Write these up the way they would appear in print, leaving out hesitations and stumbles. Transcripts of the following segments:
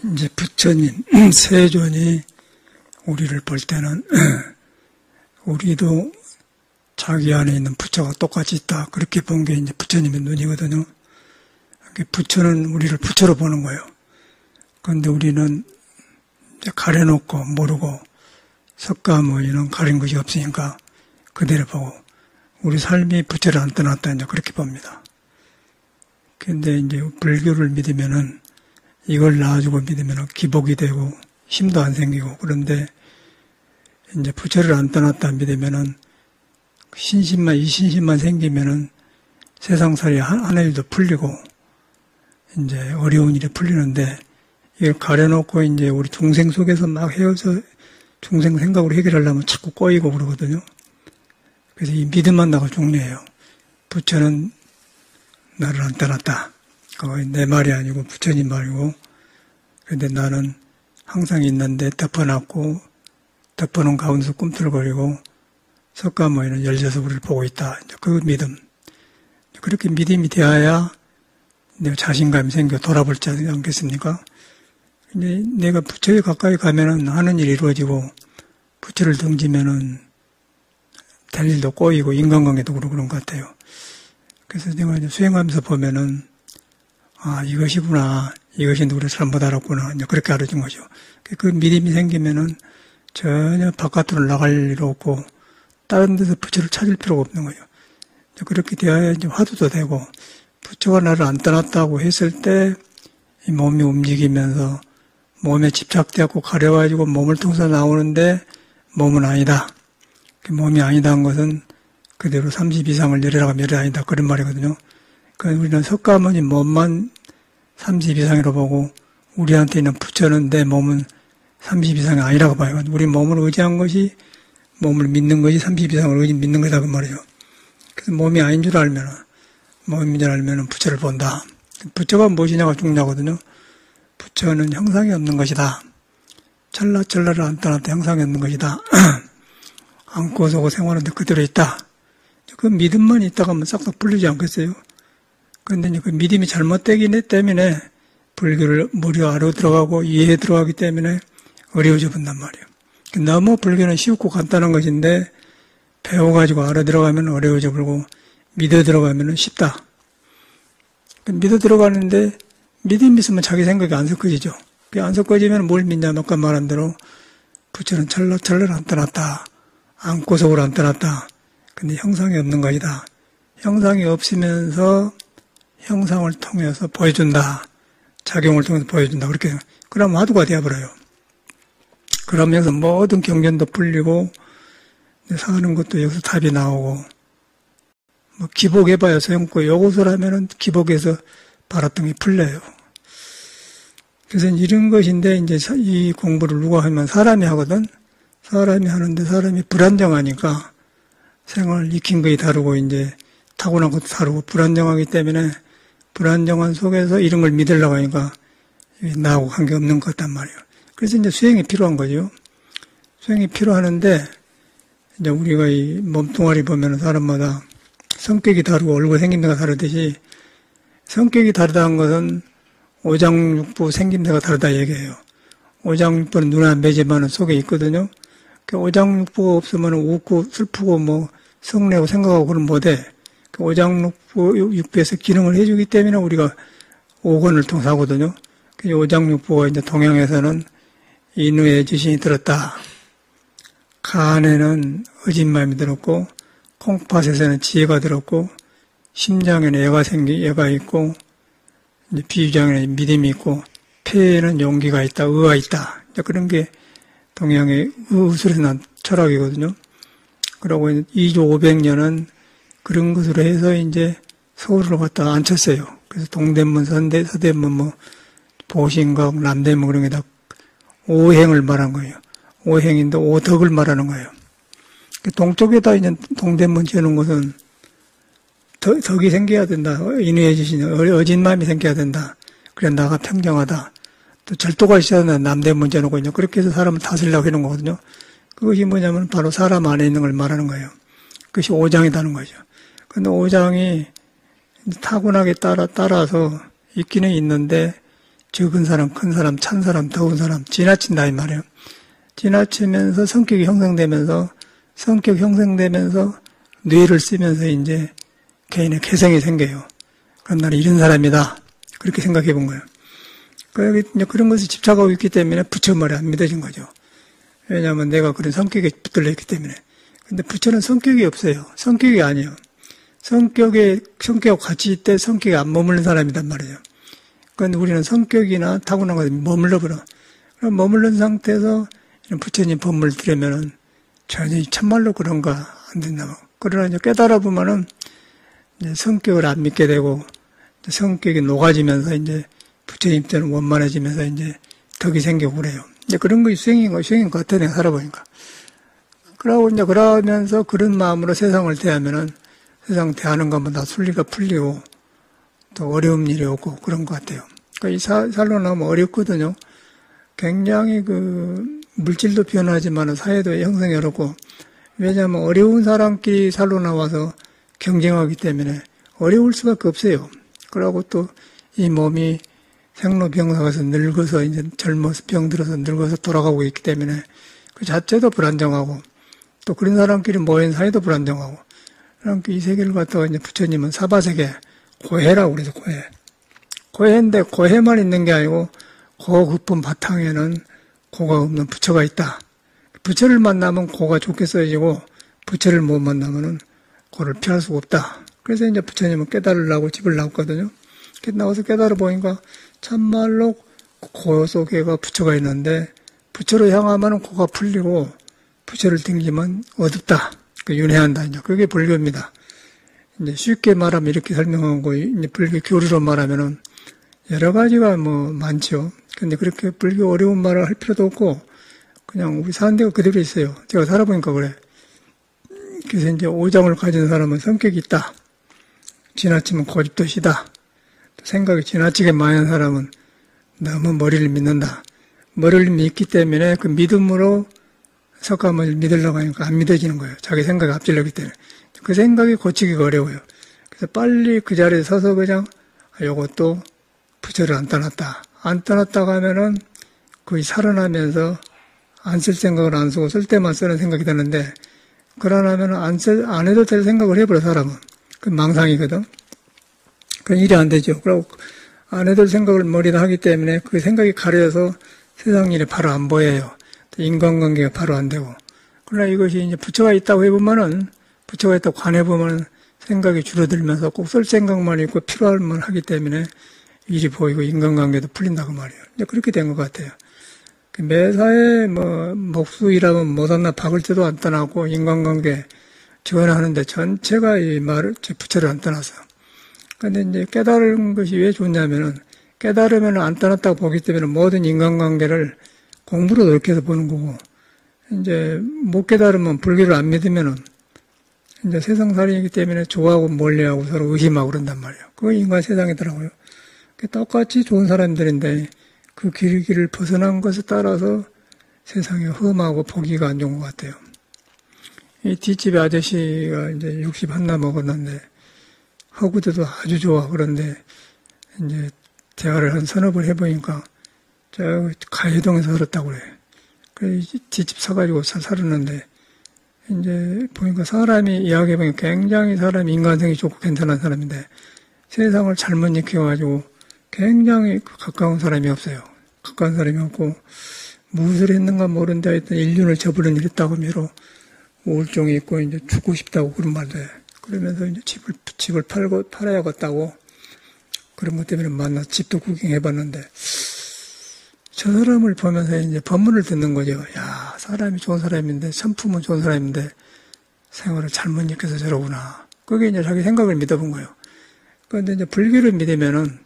이제 부처님, 세존이 우리를 볼 때는 우리도 자기 안에 있는 부처가 똑같이 있다. 그렇게 본 게 이제 부처님의 눈이거든요. 부처는 우리를 부처로 보는 거예요. 그런데 우리는 이제 가려놓고 모르고 석가모니는 가린 것이 없으니까 그대로 보고 우리 삶이 부처를 안 떠났다. 이제 그렇게 봅니다. 근데 이제 불교를 믿으면은 이걸 놔주고 믿으면은 기복이 되고 힘도 안 생기고 그런데 이제 부처를 안 떠났다 믿으면은 신심만, 이 신심만 생기면은 세상살이 하는 일도 풀리고 이제 어려운 일이 풀리는데 이걸 가려놓고 이제 우리 중생 속에서 막 헤어져 중생 생각으로 해결하려면 자꾸 꼬이고 그러거든요. 그래서 이 믿음만 나가 중요해요. 부처는 나를 안 떠났다. 그거 내 말이 아니고 부처님 말이고 그런데 나는 항상 있는데 덮어놨고 덮어놓은 가운데서 꿈틀거리고 석가모니는 열려서 우리를 보고 있다. 이제 그 믿음. 그렇게 믿음이 되어야 내가 자신감이 생겨 돌아볼 지 않겠습니까? 근데 내가 부처에 가까이 가면은 하는 일이 이루어지고 부처를 등지면은 될 일도 꼬이고 인간관계도 그러고 그런 것 같아요. 그래서 내가 이제 수행하면서 보면은 아 이것이구나. 이것이 우리를 잘못 알았구나. 이제 그렇게 알아준 거죠. 그 믿음이 생기면은 전혀 바깥으로 나갈 일 없고 다른 데서 부처를 찾을 필요가 없는 거죠. 그렇게 되어야 이제 화두도 되고 부처가 나를 안 떠났다고 했을 때 이 몸이 움직이면서 몸에 집착되었고 가려가지고 몸을 통해서 나오는데 몸은 아니다. 몸이 아니다는 것은 그대로 30 이상을 내려라가 멸이 아니다. 그런 말이거든요. 그러니까 우리는 석가모니 몸만 30 이상이라고 보고 우리한테 있는 부처는 내 몸은 30 이상이 아니라고 봐요. 우리 몸을 의지한 것이 몸을 믿는 것이 30 이상을 믿는 거다 그 말이죠. 그래서 몸이 아닌 줄 알면 몸인 줄 알면 부처를 본다. 부처가 무엇이냐가 중요하거든요. 부처는 형상이 없는 것이다. 찰나찰나를 안 떠났다. 형상이 없는 것이다. 안고 서고 생활하는데 그대로 있다. 그 믿음만 있다가 하면 싹싹 풀리지 않겠어요? 그런데 그 믿음이 잘못되기 때문에 불교를 무려 알아 들어가고 이해에 들어가기 때문에 어려워져 본단 말이에요. 너무 불교는 쉽고 간단한 것인데 배워가지고 알아 들어가면 어려워져 버리고 믿어 들어가면 쉽다. 믿어 들어가는데 믿음이 있으면 자기 생각이 안 섞어지죠. 안 섞어지면 뭘 믿냐? 아까 말한 대로 부처는 찰나찰나 안 떠났다. 안고속으로 안 떠났다. 근데 형상이 없는 것이다. 형상이 없으면서 형상을 통해서 보여준다. 작용을 통해서 보여준다. 그렇게 그러면 화두가 되어버려요. 그러면서 모든 경전도 풀리고 사는 것도 여기서 답이 나오고 뭐 기복해봐야 소용없고 이것을 하면은 기복해서 바랐던 게 풀려요. 그래서 이런 것인데 이제 이 공부를 누가 하면 사람이 하거든. 사람이 하는데 사람이 불안정하니까 생활 익힌 것이 다르고 이제 타고난 것도 다르고 불안정하기 때문에 불안정한 속에서 이런 걸 믿으려고 하니까 나하고 관계없는 것 같단 말이에요. 그래서 이제 수행이 필요한 거죠. 수행이 필요하는데 이제 우리가 이 몸뚱아리 보면 사람마다 성격이 다르고 얼굴 생김새가 다르듯이 성격이 다르다는 것은 오장육부 생김새가 다르다 얘기해요. 오장육부는 눈에 안 배지만 속에 있거든요. 그 오장육부가 없으면 웃고 슬프고 뭐 성내고 생각하고 그런 못해. 그 오장육부에서 기능을 해주기 때문에 우리가 오건을 통해서 하거든요. 그 오장육부가 이제 동양에서는 인후에 지신이 들었다. 간에는 어진마음이 들었고 콩팥에서는 지혜가 들었고 심장에는 애가 있고 이제 비유장에는 믿음이 있고 폐에는 용기가 있다, 의가 있다. 그런 게 동양의 의술에서 난 철학이거든요. 그러고 2조 500년은 그런 것으로 해서 이제 서울을 갖다 앉혔어요. 그래서 동대문, 서대문, 뭐 보신각, 남대문 그런 게 다 오행을 말한 거예요. 오행인데 오덕을 말하는 거예요. 동쪽에다 이제 동대문 지어놓은 것은 덕이 생겨야 된다. 인후의 지신, 어진 마음이 생겨야 된다. 그래 나가 평정하다. 또 절도가 있어야 된다. 남대문 지어놓고 있냐. 그렇게 해서 사람을 다스리려고 해놓은 거거든요. 그것이 뭐냐면 바로 사람 안에 있는 걸 말하는 거예요. 그것이 오장이라는 거죠. 근데 오장이 타고나게 따라서 있기는 있는데 적은 사람, 큰 사람, 찬 사람, 더운 사람 지나친다 이 말이에요. 지나치면서 성격 형성되면서 뇌를 쓰면서 이제 개인의 개성이 생겨요. 그럼 나는 이런 사람이다. 그렇게 생각해 본 거예요. 그런 것에 집착하고 있기 때문에 부처 말이 안 믿어진 거죠. 왜냐하면 내가 그런 성격에 붙들려 있기 때문에. 근데 부처는 성격이 없어요. 성격이 아니에요. 성격하고 같이 있대 성격이 안 머무르는 사람이란 말이에요. 그런데 우리는 성격이나 타고난 것에 머물러 버려. 그럼 머무른 상태에서 부처님 법문을 들으면은 전혀 참말로 그런가 안 된다. 그러나 이제 깨달아 보면은 이제 성격을 안 믿게 되고 성격이 녹아지면서 이제 부처님 때는 원만해지면서 이제 덕이 생기고 그래요. 이제 그런 거 수행인 것 같아, 내가 살아보니까. 그러고 이제 그러면서 그런 마음으로 세상을 대하면은 세상 대하는 것마다 순리가 풀리고 또 어려운 일이 오고 그런 것 같아요. 그러니까 이 살로 나오면 어렵거든요. 굉장히 물질도 변하지만 사회도 형성이 어렵고, 왜냐하면 어려운 사람끼리 살로 나와서 경쟁하기 때문에 어려울 수밖에 없어요. 그러고 또 이 몸이 생로병사가서 늙어서 이제 젊어서 병들어서 늙어서 돌아가고 있기 때문에 그 자체도 불안정하고 또 그런 사람끼리 모인 사회도 불안정하고, 그러니까 이 세계를 갖다가 이제 부처님은 사바세계 고해라고 그래서 고해. 고해인데 고해만 있는 게 아니고 고 깊은 바탕에는 고가 없는 부처가 있다. 부처를 만나면 고가 좋게 써지고 부처를 못 만나면은 고를 피할 수가 없다. 그래서 이제 부처님은 깨달으려고 집을 나왔거든요. 나와서 깨달아 보니까 참말로 고 속에가 부처가 있는데 부처로 향하면 고가 풀리고 부처를 땡기면 어둡다. 윤회한다. 이제 그게 불교입니다. 이제 쉽게 말하면 이렇게 설명하고 이제 불교 교리로 말하면은 여러 가지가 많죠. 근데 그렇게 불교 어려운 말을 할 필요도 없고 그냥 우리 사는 데가 그대로 있어요. 제가 살아보니까 그래. 그래서 이제 오장을 가진 사람은 성격이 있다. 지나치면 고집도 시다. 생각이 지나치게 많은 사람은 너무 머리를 믿는다. 머리를 믿기 때문에 그 믿음으로 석가모니를 믿으려고 하니까 안 믿어지는 거예요. 자기 생각이 앞질렀기 때문에. 그 생각이 고치기가 어려워요. 그래서 빨리 그 자리에 서서 그냥 요것도 부처를 안 떠났다. 안 떠났다고 하면은 거의 살아나면서 안 쓸 생각을 안 쓰고 쓸 때만 쓰는 생각이 드는데, 그러려면 안 해도 될 생각을 해버려, 사람은. 그 망상이거든. 그 일이 안 되죠. 그리고 안 해도 될 생각을 머리다 하기 때문에 그 생각이 가려져서 세상 일이 바로 안 보여요. 인간관계가 바로 안 되고. 그러나 이것이 이제 부처가 있다고 해보면은, 부처가 있다고 관해보면은 생각이 줄어들면서 꼭 쓸 생각만 있고 필요할 만 하기 때문에 일이 보이고 인간관계도 풀린다고 말이에요. 이제 그렇게 된 것 같아요. 매사에 목수일하면 못한나 박을 때도 안 떠나고 인간관계 전하는데 전체가 이 말을, 부처를 안 떠나서. 근데 이제 깨달은 것이 왜 좋냐면은, 깨달으면 안 떠났다고 보기 때문에 모든 인간관계를 공부로 넓혀서 보는 거고, 이제 못 깨달으면 불교를 안 믿으면은 이제 세상살이이기 때문에 좋아하고 멀리하고 서로 의심하고 그런단 말이에요. 그거 인간 세상이더라고요. 똑같이 좋은 사람들인데 그 길을 벗어난 것에 따라서 세상이 험하고 보기가 안 좋은 것 같아요. 이 뒷집에 아저씨가 이제 61나 먹었는데 허구대도 아주 좋아. 그런데 이제 대화를 한 서너 번 해보니까 저 가해동에서 살았다고 그래. 그래서 뒷집 사가지고 살았는데 이제 보니까 사람이 이야기해보니까 굉장히 사람이 인간성이 좋고 괜찮은 사람인데 세상을 잘못 익혀가지고 굉장히 가까운 사람이 없어요. 가까운 사람이 없고 무엇을 했는가 모르는데 하여튼 인륜을 저버린 일이 있다고 미로 우울증이 있고 이제 죽고 싶다고 그런 말도 해. 그러면서 이제 집을 팔아야겠다고 그런 것 때문에 만나서 집도 구경해봤는데 저 사람을 보면서 이제 법문을 듣는 거죠. 야, 사람이 좋은 사람인데, 성품은 좋은 사람인데, 생활을 잘못 익혀서 저러구나. 그게 이제 자기 생각을 믿어본 거예요. 그런데 이제 불교를 믿으면은,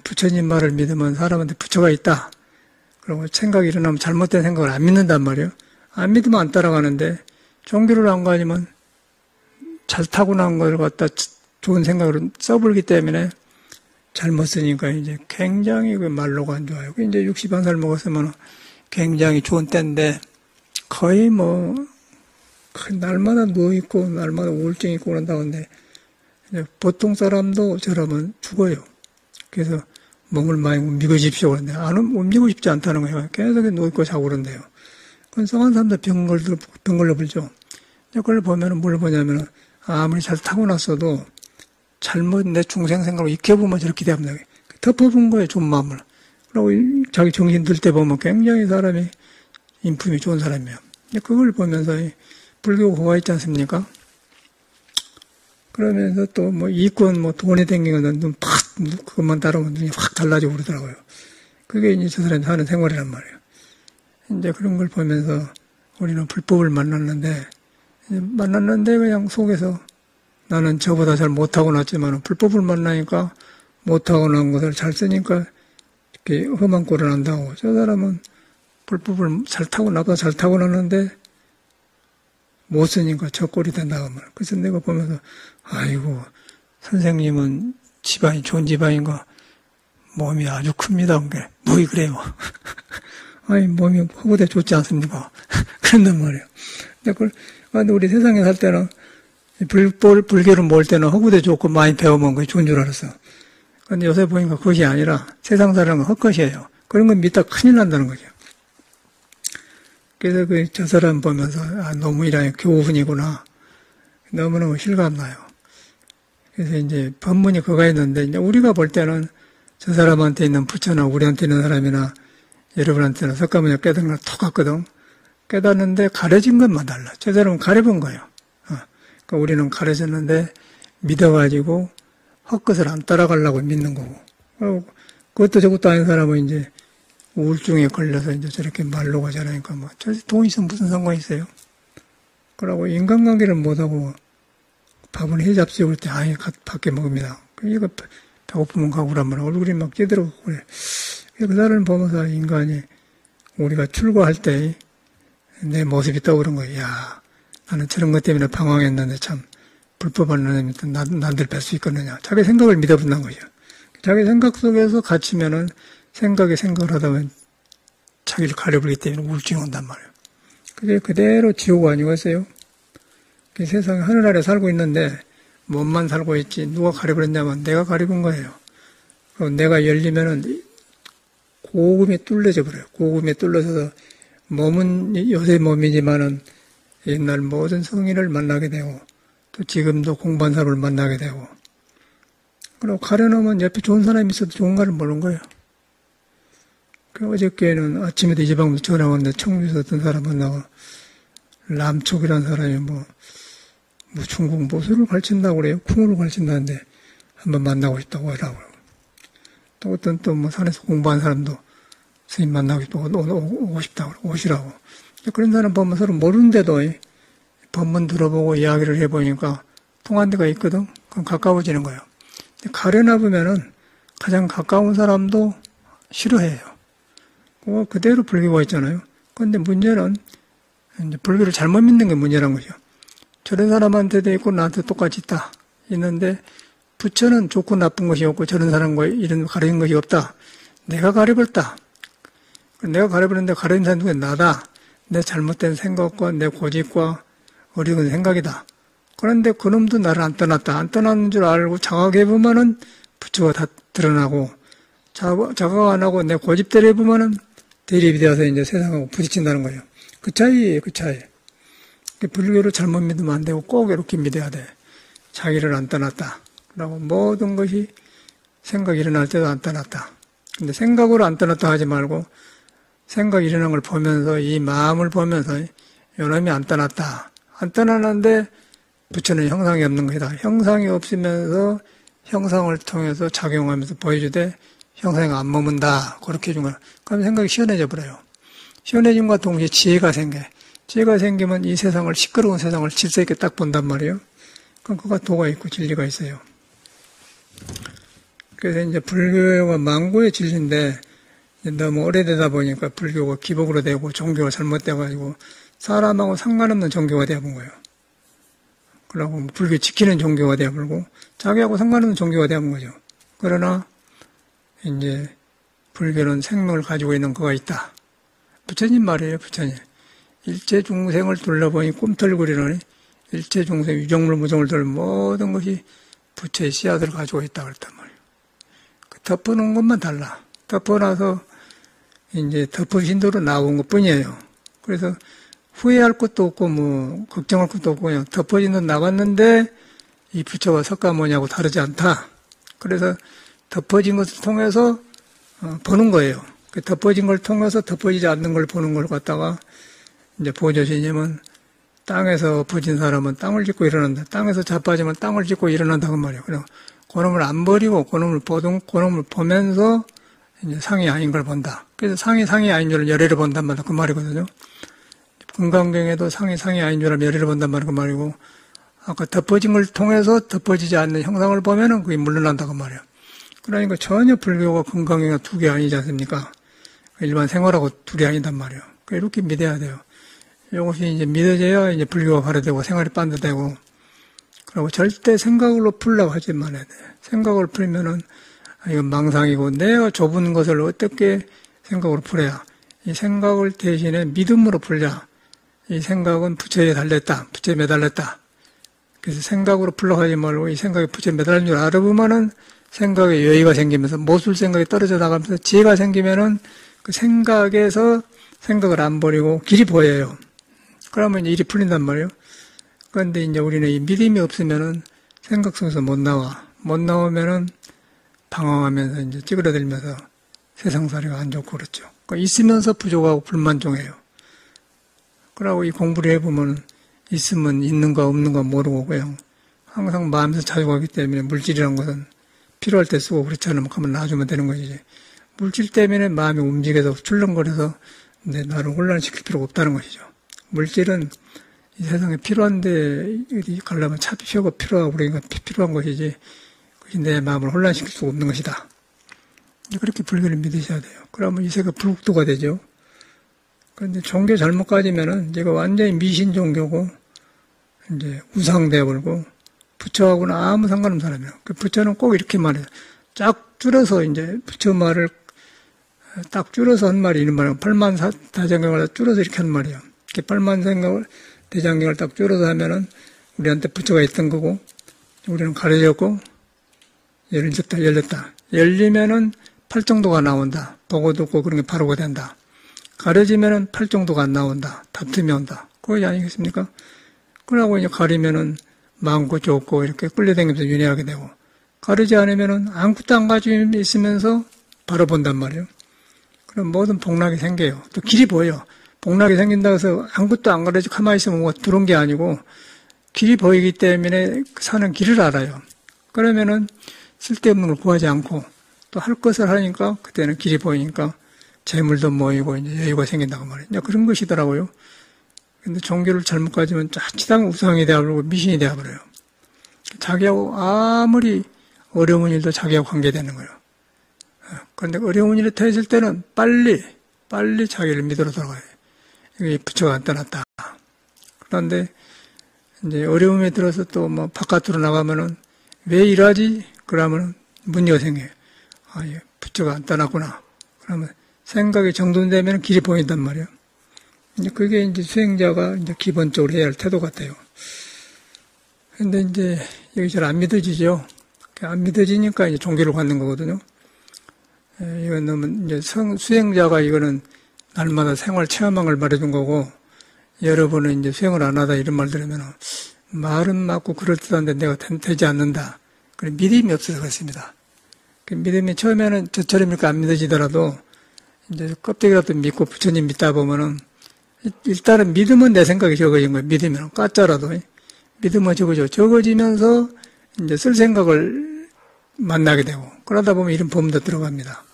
부처님 말을 믿으면 사람한테 부처가 있다. 그리고 생각이 일어나면 잘못된 생각을 안 믿는단 말이에요. 안 믿으면 안 따라가는데, 종교를 안 가지면 잘 타고난 걸 갖다 좋은 생각을 써버리기 때문에, 잘못 쓰니까 이제 굉장히 그 말로가 안 좋아요. 이제 61살 먹었으면 굉장히 좋은 때인데 거의 날마다 누워있고 날마다 우울증이 있고 그런다는데 보통 사람도 저러면 죽어요. 그래서 몸을 많이 움직여주십시오. 그런데 안 움직이고 싶지 않다는 거예요. 계속 누워있고 자고 그런데요. 그건 성한 사람들 병 걸려 불죠. 그걸 보면은 뭘 보냐면은 아무리 잘 타고났어도 잘못 내 중생 생각으로 익혀보면 저렇게 됩니다. 덮어본 거예요, 좋은 마음을. 그리고 자기 정신 들 때 보면 굉장히 사람이 인품이 좋은 사람이에요. 그걸 보면서 불교 호가 있지 않습니까? 그러면서 또 뭐 이권 뭐 돈에 댕기면 눈 팍, 그것만 따르면 눈이 확 달라지고 그러더라고요. 그게 이제 저 사람이 하는 생활이란 말이에요. 이제 그런 걸 보면서 우리는 불법을 만났는데 그냥 속에서 나는 저보다 잘 못하고 났지만 불법을 만나니까 못하고 난 것을 잘 쓰니까 이렇게 험한 꼴을 난다고. 저 사람은 불법을 나보다 잘 타고 났는데 못 쓰니까 저 꼴이 된다고 말. 그래서 내가 보면서 아이고 선생님은 집안이 좋은 집안인가 몸이 아주 큽니다. 뭐이 그래요. 아니 몸이 허구대 좋지 않습니까? 그런단 말이에요. 근데 우리 세상에 살 때는 불교를 모을 때는 허구대 좋고 많이 배우면 그게 좋은 줄 알았어. 근데 요새 보니까 그것이 아니라 세상 사람은 헛것이에요. 그런 건 믿다 큰일 난다는 거죠. 그래서 저 사람 보면서 너무 이런 교훈이구나. 너무너무 실감나요. 그래서 이제 법문이 그거 있는데 이제 우리가 볼 때는 저 사람한테 있는 부처나 우리한테 있는 사람이나 여러분한테는 석가모니가 깨달은 걸 똑같거든. 깨닫는데 가려진 것만 달라. 저 사람은 가려본 거예요. 그러니까 우리는 가려졌는데 믿어가지고 헛것을 안 따라가려고 믿는 거고. 그것도 저것도 아닌 사람은 이제 우울증에 걸려서 이제 저렇게 말로가 저러니까 뭐, 돈 있으면 무슨 상관이 있어요? 그러고 인간관계를 못하고 밥은 해잡지 올 때 아예 밖에 먹습니다. 이거 배고프면 가고 그러면 얼굴이 막 찌들어가고 그래. 그 사람을 보면서 인간이 우리가 출고할 때 내 모습이 떠오른 거예요. 야, 나는 저런 것 때문에 방황했는데 참 불법한 놈이 남들 뵐 수 있겠느냐. 자기 생각을 믿어본다는 거죠. 자기 생각 속에서 갇히면은 생각을 하다 보면 자기를 가려버리기 때문에 우울증이 온단 말이에요. 그게 그대로 지옥 아니겠어요? 세상에 하늘 아래 살고 있는데 몸만 살고 있지 누가 가려버렸냐면 내가 가려본 거예요. 내가 열리면은 고금이 뚫려져 버려요. 고금이 뚫려져서 몸은 요새 몸이지만은 옛날 모든 성인을 만나게 되고 또 지금도 공부한 사람을 만나게 되고 그리고 가려놓으면 옆에 좋은 사람이 있어도 좋은가를 모르는 거예요. 어저께는 아침에도 이 지방부터 전화 왔는데 청주에서 어떤 사람 만나고 남촉이라는 사람이 뭐 중국 모술을 가르친다고 그래요. 쿵으로 가르친다는데 한번 만나고 싶다고 하라고요. 또 어떤 또 뭐 산에서 공부한 사람도 스님 만나고 싶다고 오고 싶다고 오시라고. 그런 사람 보면 서로 모르는데도 법문 들어보고 이야기를 해보니까 통한 데가 있거든. 그럼 가까워지는 거예요. 가려놔보면은 가장 가까운 사람도 싫어해요. 그거 그대로 불교가 있잖아요. 그런데 문제는 이제 불교를 잘못 믿는 게 문제란 거죠. 저런 사람한테도 있고 나한테 똑같이 있다. 있는데 부처는 좋고 나쁜 것이 없고 저런 사람과 이런 가려진 것이 없다. 내가 가려버렸다. 내가 가려버렸는데 가려진 사람 중에 나다. 내 잘못된 생각과 내 고집과 어리석은 생각이다. 그런데 그놈도 나를 안 떠났다. 안 떠났는 줄 알고 자각해보면은 부처가 다 드러나고 자각 안 하고 내 고집대로 해보면은 대립이 되어서 이제 세상하고 부딪힌다는 거예요. 그 차이예요, 그 차이. 불교를 잘못 믿으면 안 되고 꼭 이렇게 믿어야 돼. 자기를 안 떠났다. 라고 모든 것이 생각이 일어날 때도 안 떠났다. 근데 생각으로 안 떠났다 하지 말고 생각이 일어난 걸 보면서 이 마음을 보면서 요놈이 안 떠났다. 안 떠나는데 부처는 형상이 없는 것이다. 형상이 없으면서 형상을 통해서 작용하면서 보여주되 형상이 안 머문다. 그렇게 해준 거야. 그럼 생각이 시원해져 버려요. 시원해짐과 동시에 지혜가 생겨. 지혜가 생기면 이 세상을, 시끄러운 세상을 질서 있게 딱 본단 말이에요. 그럼 그가 도가 있고 진리가 있어요. 그래서 이제 불교가 망고의 진리인데 너무 오래되다 보니까 불교가 기복으로 되고 종교가 잘못돼가지고 사람하고 상관없는 종교가 되어본 거예요. 그러고 불교 지키는 종교가 되어버리고 자기하고 상관없는 종교가 되어본 거죠. 그러나 이제 불교는 생명을 가지고 있는 거가 있다. 부처님 말이에요, 부처님. 일체 중생을 둘러보니 꿈틀거리는 일체 중생 유정물 무정을 둘 모든 것이 부처의 씨앗을 가지고 있다 그랬단 말이에요. 덮어놓은 것만 달라. 덮어놔서 이제 덮어진 대로 나온 것 뿐이에요. 그래서 후회할 것도 없고 뭐 걱정할 것도 없고 그냥 덮어진 대로 나갔는데 이 부처가 석가모니하고 다르지 않다. 그래서 덮어진 것을 통해서 보는 거예요. 그 덮어진 걸 통해서 덮어지지 않는 걸 보는 걸 갖다가 이제 보조신님은 땅에서 엎어진 사람은 땅을 짚고 일어난다. 땅에서 자빠지면 땅을 짚고 일어난다고 말이에요. 그냥 그놈을 안 버리고 그놈을 보면서 이제 상이 아닌 걸 본다. 그래서 상이 아닌 줄 열애를 본단 말이야. 그 말이거든요. 금강경에도 상이 아닌 줄 알면 열애를 본단 말이야. 그 말이고 아까 덮어진 걸 통해서 덮어지지 않는 형상을 보면은 그게 물러난다고 말이에요. 그러니까 전혀 불교가 금강경과 두 개 아니지 않습니까? 일반 생활하고 둘이 아니단 말이에요. 이렇게 믿어야 돼요. 이것이 이제 믿어져야 이제 불교가 발휘되고 생활이 반듯되고, 그리고 절대 생각으로 풀려고 하지 말아야 돼. 생각을 풀면은 이건 망상이고 내가 좁은 것을 어떻게 생각으로 풀어야, 이 생각을 대신에 믿음으로 풀자. 이 생각은 부처에 달렸다. 부처에 매달렸다. 그래서 생각으로 풀려고 하지 말고 이 생각에 부처에 매달린 줄 알아보면은 생각에 여의가 생기면서 모술 생각이 떨어져 나가면서 지혜가 생기면은 그 생각에서 생각을 안 버리고 길이 보여요. 그러면 일이 풀린단 말이에요. 그런데 이제 우리는 이 믿음이 없으면은 생각 속에서 못 나와. 못 나오면은 방황하면서 이제 찌그러들면서 세상살이가 안 좋고 그렇죠. 그러니까 있으면서 부족하고 불만종해요. 그러고 이 공부를 해보면 있으면 있는가 없는가 모르고 그냥 항상 마음에서 자족하기 때문에 물질이란 것은 필요할 때 쓰고 그렇지 않으면 가만 놔주면 되는 것이지. 물질 때문에 마음이 움직여서 출렁거려서 나를 혼란시킬 필요가 없다는 것이죠. 물질은 이 세상에 필요한데 어디 가려면 차표가 필요하고 그러니까 필요한 것이지 그것이 내 마음을 혼란시킬 수가 없는 것이다. 그렇게 불교를 믿으셔야 돼요. 그러면 이 세계가 불국토가 되죠. 그런데 종교 잘못 가지면은 이거 완전히 미신 종교고 이제 우상되어버리고 부처하고는 아무 상관없는 사람이에요. 그 부처는 꼭 이렇게 말해요. 쫙 줄여서 이제 부처 말을 딱 줄여서 한 말이 이런 말이에요. 팔만다장경을 줄여서 이렇게 한 말이에요. 이렇게 팔만대장경을 딱 줄여서 하면은 우리한테 부처가 있던 거고 우리는 가려졌고 열렸다. 열리면은 팔정도가 나온다. 보고 듣고 그런 게 바로가 된다. 가려지면은 팔정도가 안 나온다. 다툼이 온다. 그것이 아니겠습니까? 그러고 이제 가리면은 많고 좋고 이렇게 끌려다니면서 윤회하게 되고 가리지 않으면은 아무것도 안 가지고 있으면서 바로 본단 말이에요. 그럼 모든 복락이 생겨요. 또 길이 보여. 복락이 생긴다고 해서 아무것도 안 가르치고 가만히 있으면 뭐 들어온 게 아니고 길이 보이기 때문에 사는 길을 알아요. 그러면은 쓸데없는 걸 구하지 않고 또 할 것을 하니까 그때는 길이 보이니까 재물도 모이고 이제 여유가 생긴다고 말이에요. 그런 것이더라고요. 근데 종교를 잘못 가지면 자칫하면 우상이 되어버리고 미신이 되어버려요. 자기하고 아무리 어려운 일도 자기하고 관계되는 거예요. 그런데 어려운 일이 터질 때는 빨리 자기를 믿으러 돌아가요. 이게 부처가 안 떠났다. 그런데 이제 어려움에 들어서 또 뭐 바깥으로 나가면은 왜 일하지? 그러면 문제가 생겨요. 예, 부처가 안 떠났구나. 그러면 생각이 정돈되면 길이 보인단 말이에요. 이제 그게 이제 수행자가 이제 기본적으로 해야 할 태도 같아요. 근데 이제 여기 잘 안 믿어지죠. 안 믿어지니까 이제 종교를 갖는 거거든요. 이건 너무 이제 수행자가 이거는 날마다 생활 체험한 걸 말해준 거고, 여러분은 이제 수행을 안 하다 이런 말 들으면 말은 맞고 그럴듯한데 내가 되지 않는다. 그래 믿음이 없어서 그렇습니다. 그 믿음이 처음에는 저처럼 이렇게 안 믿어지더라도 이제 껍데기라도 믿고 부처님 믿다 보면은 일단은 믿음은 내 생각이 적어진 거예요. 믿으면 까짜라도 믿음은 적어지면서 이제 쓸 생각을 만나게 되고 그러다 보면 이런 범도 들어갑니다.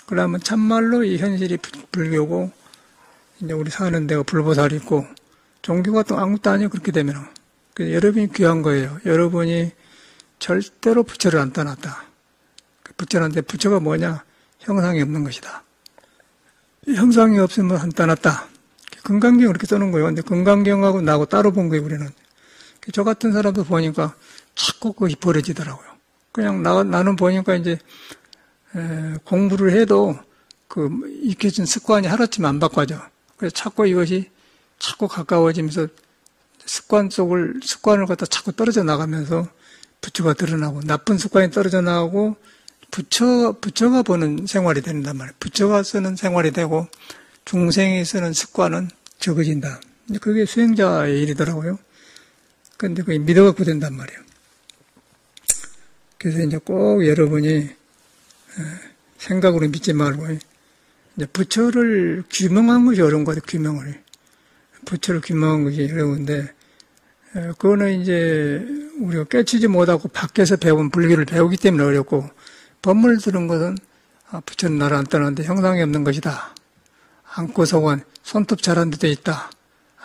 그러면 참말로 이 현실이 불교고 이제 우리 사는 데가 불보살이 있고 종교가 또 아무것도 아니에요. 그렇게 되면 여러분이 귀한 거예요. 여러분이 절대로 부처를 안 떠났다. 부처한테 부처가 뭐냐? 형상이 없는 것이다. 형상이 없으면 안 떠났다. 금강경 그렇게 써놓은 거예요. 근데 금강경하고 나하고 따로 본 거예요, 우리는. 저 같은 사람도 보니까 자꾸 그것이 버려지더라고요. 그냥 나는 보니까 이제, 공부를 해도 그 익혀진 습관이 하루쯤 안 바꿔져. 그래서 자꾸 이것이 자꾸 가까워지면서 습관을 갖다 자꾸 떨어져 나가면서 부처가 드러나고 나쁜 습관이 떨어져 나가고 부처가 보는 생활이 된단 말이에요. 부처가 쓰는 생활이 되고 중생이 쓰는 습관은 적어진다. 그게 수행자의 일이더라고요. 근데 그게 믿어갖고 된단 말이에요. 그래서 이제 꼭 여러분이 생각으로 믿지 말고 이제 부처를 규명한 것이 어려운 것 같아요. 규명을. 부처를 규명한 것이 어려운데 그거는 이제 우리가 깨치지 못하고 밖에서 배운 불교를 배우기 때문에 어렵고 법문을 들은 것은 부처는 나를 안 떠나는데 형상이 없는 것이다. 안고 서관 손톱 자란 데도 있다.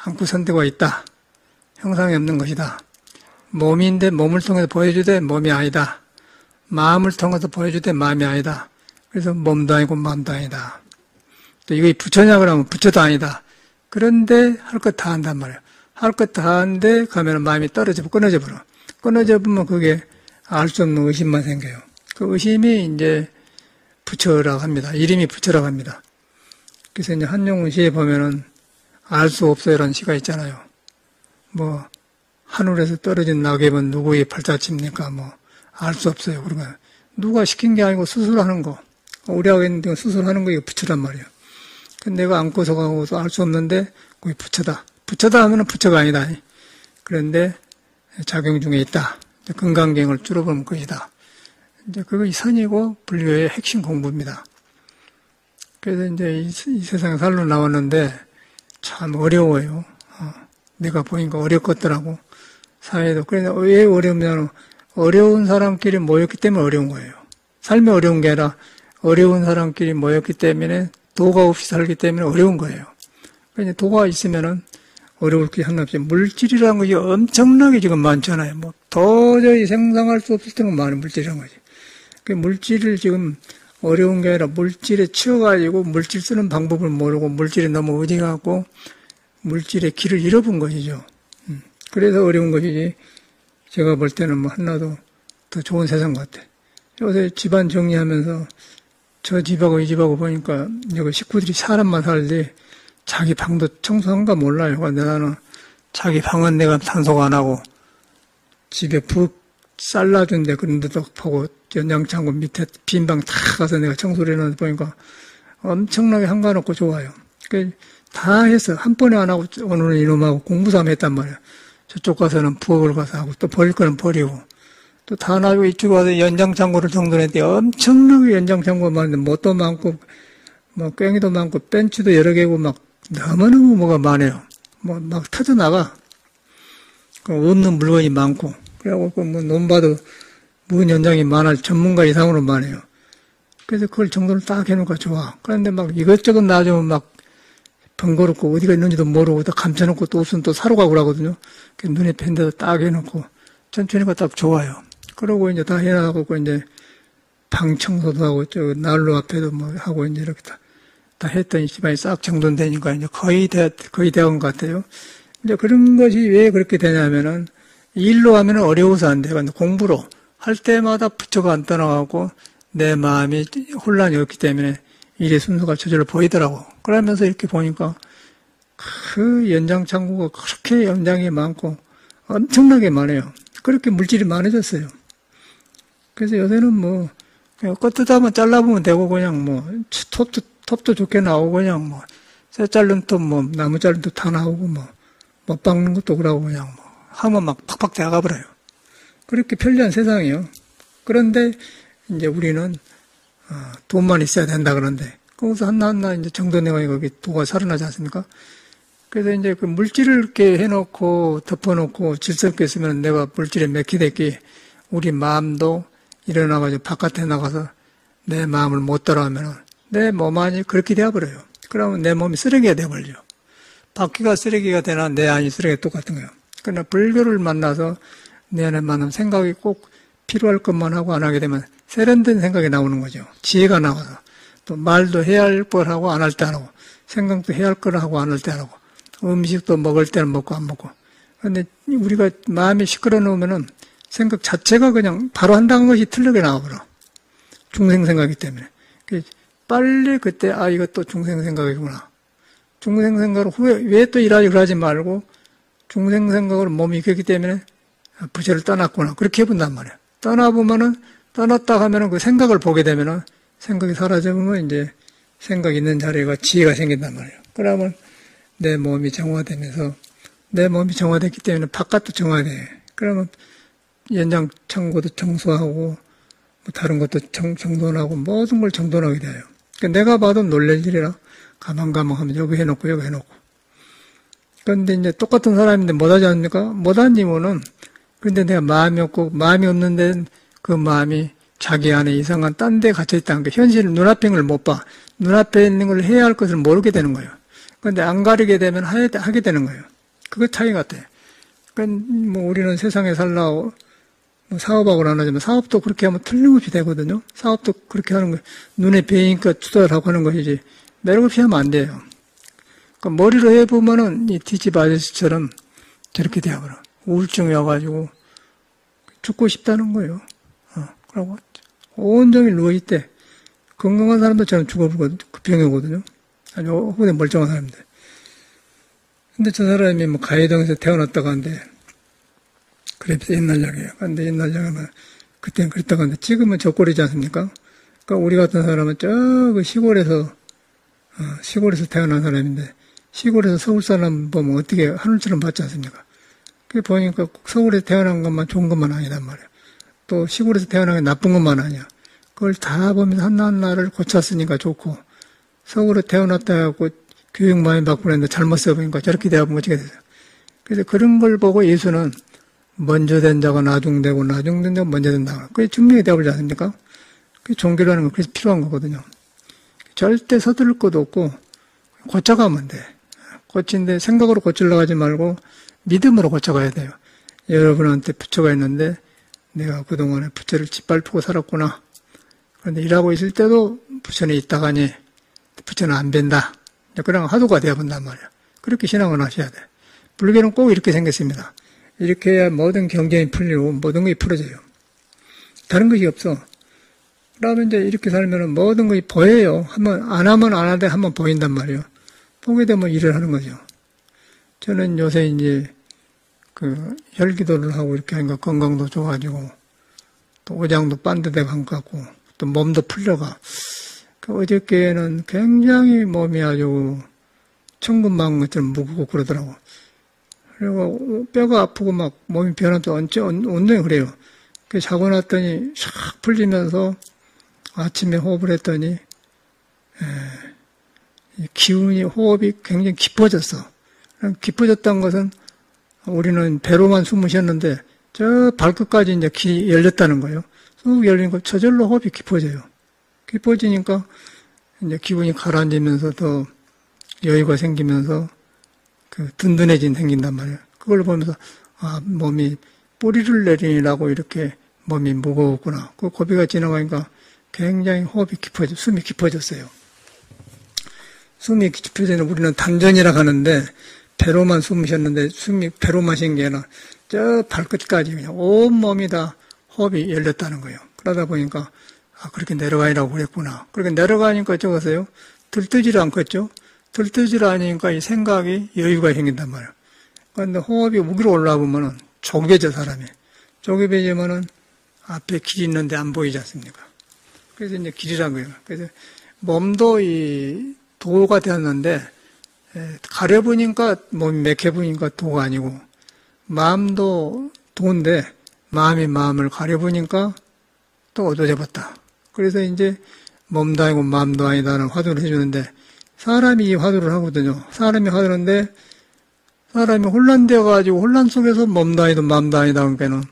안고 선 데가 있다. 형상이 없는 것이다. 몸인데 몸을 통해서 보여주되 몸이 아니다. 마음을 통해서 보여주되 마음이 아니다. 그래서 몸도 아니고 마음도 아니다. 또 이거 부처냐 그러면 부처도 아니다. 그런데 할 것 다 한단 말이에요. 할 것 다 하는데 가면 마음이 떨어지고 끊어져 버려. 끊어져 보면 그게 알 수 없는 의심만 생겨요. 그 의심이 이제 부처라고 합니다. 이름이 부처라고 합니다. 그래서 이제 한용운 시에 보면은 알 수 없어요라는 시가 있잖아요. 뭐 하늘에서 떨어진 낙엽은 누구의 팔자칩니까? 뭐 알 수 없어요. 그러면 누가 시킨 게 아니고 스스로 하는 거. 우리하고 있는데 스스로 하는 거 이거 부처란 말이에요. 근데 내가 안고서 가고도 알 수 없는데 그게 부처다. 부처다 하면은 부처가 아니다. 그런데 작용 중에 있다. 건강경을 줄여보면 것이다. 이제 그거 이 선이고 불교의 핵심 공부입니다. 그래서 이제 이 세상에 살러 나왔는데 참 어려워요. 내가 보니까 어렵겠더라고. 사회도. 그래서 왜 어렵냐면 어려운 사람끼리 모였기 때문에 어려운 거예요. 삶이 어려운 게 아니라 어려운 사람끼리 모였기 때문에 도가 없이 살기 때문에 어려운 거예요. 그러니까 도가 있으면은 어려울 게 하나 없이 물질이라는 것이 엄청나게 지금 많잖아요. 뭐 도저히 생각할 수 없을 때는 많은 물질이라는 거지. 그 물질을 지금 어려운 게 아니라 물질에 치여가지고 물질 쓰는 방법을 모르고 물질에 너무 의지하고 물질의 길을 잃어본 것이죠. 그래서 어려운 것이지. 제가 볼 때는 뭐 하나도 더 좋은 세상 같아. 요새 집안 정리하면서 저 집하고 이 집하고 보니까 여기 식구들이 사람만 살지 자기 방도 청소한가 몰라요. 근데 나는 자기 방은 내가 단속 안 하고 집에 푹 쌀라준데 그런 데도 하고 연장창고 밑에 빈 방 다 가서 내가 청소를 해놓은 보니까 엄청나게 한가롭고 좋아요. 다 해서 한 번에 안 하고 오늘은 이놈하고 공부삼 했단 말이에요. 저쪽 가서는 부엌을 가서 하고 또 버릴 거는 버리고 또 다 놔주고 이쪽 와서 연장창고를 정돈했는데 엄청나게 연장창고가 많은데 뭣도 많고 뭐 꽹이도 많고 벤치도 여러 개고 막 너무너무 뭐가 많아요. 뭐 막 터져나가. 없는 물건이 많고 그래갖고 뭐 논봐도 문 연장이 많아 전문가 이상으로 많아요. 그래서 그걸 정돈을 딱 해놓으니까 좋아. 그런데 막 이것저것 놔주면 막 번거롭고 어디가 있는지도 모르고 다 감춰놓고 또 없으면 또 사러 가고 그러거든요. 눈에 뵌 데도 딱 해놓고 천천히 가 딱 좋아요. 그러고 이제 다 해놔갖고 이제 방 청소도 하고 저 난로 앞에도 뭐 하고 이제 이렇게 다 했더니 집안이 싹 정돈되니까 이제 거의 되어간 것 같아요. 이제 그런 것이 왜 그렇게 되냐면은 일로 하면은 어려워서 안 돼요. 근데 공부로 할 때마다 부처가 안 떠나가고 내 마음이 혼란이 없기 때문에 일의 순서가 저절로 보이더라고. 그러면서 이렇게 보니까 그 연장창고가 그렇게 연장이 많고 엄청나게 많아요. 그렇게 물질이 많아졌어요. 그래서 요새는 뭐 그냥 껐다 잘라보면 되고 그냥 뭐 톱도 좋게 나오고 그냥 뭐 쇠 자른 톱 뭐 나무 자른 톱 다 나오고 뭐 못 박는 것도 그러고 그냥 뭐 하면 막 팍팍 대가 버려요. 그렇게 편리한 세상이에요. 그런데 이제 우리는 돈만 있어야 된다 그러는데 거기서 하나하나 이제 정돈해가 거기 도가 살아나지 않습니까? 그래서 이제 그 물질을 이렇게 해놓고 덮어놓고 질스럽게 쓰면 내가 물질에 맥히댔기 우리 마음도 일어나가지고 바깥에 나가서 내 마음을 못 따라하면 내 몸 안이 그렇게 되어버려요. 그러면 내 몸이 쓰레기가 되어버리죠. 바퀴가 쓰레기가 되나 내 안이 쓰레기가 똑같은 거예요. 그러나 불교를 만나서 내 안에 만나면 생각이 꼭 필요할 것만 하고 안 하게 되면 세련된 생각이 나오는 거죠. 지혜가 나와서. 또 말도 해야 할 걸 하고 안 할 때 안 하고 생각도 해야 할 걸 하고 안 할 때 안 하고 음식도 먹을 때는 먹고 안 먹고. 그런데 우리가 마음이 시끄러 놓으면은 생각 자체가 그냥 바로 한다는 것이 틀리게 나와버려. 중생 생각이기 때문에. 빨리 그때 이것도 중생 생각이구나. 중생 생각을 왜 또 일하지 그러지 말고 중생 생각으로 몸이 있기 때문에 부처를 떠났구나. 그렇게 해본단 말이야. 떠나보면은 떠났다 하면은 그 생각을 보게 되면은 생각이 사라져버리면 이제 생각 있는 자리가 지혜가 생긴단 말이에요. 그러면 내 몸이 정화되면서 내 몸이 정화됐기 때문에 바깥도 정화돼. 그러면 연장 창고도 청소하고 뭐 다른 것도 정돈하고 모든 걸 정돈하게 돼요. 그러니까 내가 봐도 놀랄 일이라 가만가만하면 여기 해놓고 여기 해놓고. 그런데 이제 똑같은 사람인데 못하지 않습니까? 못한 이유는 그런데 내가 마음이 없고 마음이 없는데 그 마음이 자기 안에 이상한 딴 데 갇혀 있다는 게 현실 눈앞에 있는 걸 못 봐. 눈앞에 있는 걸 해야 할 것을 모르게 되는 거예요. 그런데 안 가리게 되면 하게 되는 거예요. 그거 차이 같아요. 그러니까 뭐 우리는 세상에 살라고 뭐 사업하고 안 하지만 사업도 그렇게 하면 틀림없이 되거든요. 사업도 그렇게 하는 거예요. 눈에 뵈니까 투자를 하고 하는 것이지 매력 없이 하면 안 돼요. 그러니까 머리로 해보면은 이 뒷집 아저씨처럼 저렇게 되어버려. 우울증이 와가지고 죽고 싶다는 거예요. 그러고 온종일 누워있대. 건강한 사람도 저는 죽어버리거든요. 그 병이 오거든요. 아주 후대 멀쩡한 사람인데. 근데 저 사람이 뭐 가해동에서 태어났다가 한데, 그래서 옛날 이야기예요. 근데 옛날 이야기면, 그때는 그랬다가 한데, 지금은 저 꼴이지 않습니까? 그러니까 우리 같은 사람은 저그 시골에서 태어난 사람인데, 시골에서 서울 사람 보면 어떻게 하늘처럼 봤지 않습니까? 그게 보니까 서울에서 태어난 것만 좋은 것만 아니단 말이에요. 또 시골에서 태어난 게 나쁜 것만 아니야. 그걸 다 보면서 하나하나를 고쳤으니까 좋고, 서울에 태어났다 해갖고 교육 많이 받고 그랬는데 잘못 써보니까 저렇게 되어보면 어떻게 되세요? 그래서 그런 걸 보고 예수는 먼저 된 자가 나중되고 나중된 자가 먼저 된다. 그게 증명이 되어버리지 않습니까? 그게 종교라는 건 그래서 필요한 거거든요. 절대 서두를 것도 없고 고쳐가면 돼. 고친데 생각으로 고치려고 하지 말고 믿음으로 고쳐가야 돼요. 여러분한테 부처가 있는데 내가 그동안에 부처를 짓밟고 살았구나. 그런데 일하고 있을 때도 부처는 있다가니 부처는 안 된다. 그런 화두가 되어본단 말이에요. 그렇게 신앙을 하셔야 돼. 불교는 꼭 이렇게 생겼습니다. 이렇게 해야 모든 경쟁이 풀리고 모든 것이 풀어져요. 다른 것이 없어. 그러면 이제 이렇게 살면은 모든 것이 보여요. 안 하면 안 하되 한번 보인단 말이에요. 보게 되면 일을 하는 거죠. 저는 요새 이제 혈기도를 하고 이렇게 하니까 건강도 좋아지고 또 오장도 반듯하게 간 것 같고 또 몸도 풀려가. 어저께는 굉장히 몸이 아주 천근만근 것처럼 무겁고 그러더라고. 그리고 뼈가 아프고 막 몸이 변하도 온종일 그래요. 그래서 자고 났더니 샥 풀리면서 아침에 호흡을 했더니 기운이 호흡이 굉장히 깊어졌어. 깊어졌다는 것은 우리는 배로만 숨을 쉬었는데 저 발끝까지 이제 길이 열렸다는 거예요. 쑥 열리니까 저절로 호흡이 깊어져요. 깊어지니까 이제 기분이 가라앉으면서 더 여유가 생기면서 든든해진 생긴단 말이에요. 그걸 보면서 몸이 뿌리를 내리라고 이렇게 몸이 무거웠구나. 그 고비가 지나가니까 굉장히 호흡이 숨이 깊어졌어요. 숨이 깊어지는 우리는 단전이라 하는데 배로만 숨을 쉬었는데 숨이 배로만 쉰 게 아니라 저 발끝까지 그냥 온 몸이 다 호흡이 열렸다는 거예요. 그러다 보니까 그렇게 내려가라고 그랬구나. 그렇게 내려가니까 저거세요. 들뜨지를 않겠죠. 들뜨지를 않으니까 이 생각이 여유가 생긴단 말이에요. 그런데 호흡이 위로 올라오면은 조급해져 사람이. 조급해지면은 앞에 길이 있는데 안 보이지 않습니까? 그래서 이제 길이란 거예요. 그래서 몸도 이 도가 되었는데 가려보니까 몸이 맥혀 보니까 도가 아니고 마음도 도인데 마음이 마음을 가려보니까 또 어두워졌다. 그래서 이제 몸도 아니고 마음도 아니다는 화두를 해주는데 사람이 이 화두를 하거든요. 사람이 화두는데 사람이 혼란되어가지고 혼란 속에서 몸도 아니고 마음도 아니다 그러니까는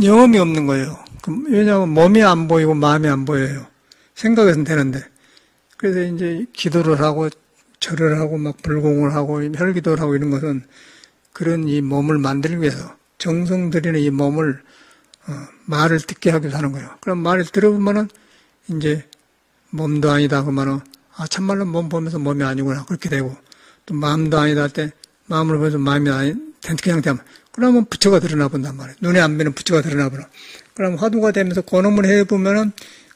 영험이 없는 거예요. 왜냐하면 몸이 안 보이고 마음이 안 보여요. 생각해서는 되는데. 그래서 이제 기도를 하고 절을 하고 막 불공을 하고 혈기도를 하고 이런 것은 그런 이 몸을 만들기 위해서 정성 들이는 이 몸을 말을 듣게 하기 위해서 하는 거예요. 그럼 말을 들어보면은 이제 몸도 아니다 그러면은 참말로 몸 보면서 몸이 아니구나 그렇게 되고 또 마음도 아니다 할 때 마음을 보면서 마음이 아니 그냥 되면 그러면 부처가 드러나 본단 말이에요. 눈에 안 보이는 부처가 드러나 보라. 그럼 화두가 되면서 고놈을 해보면은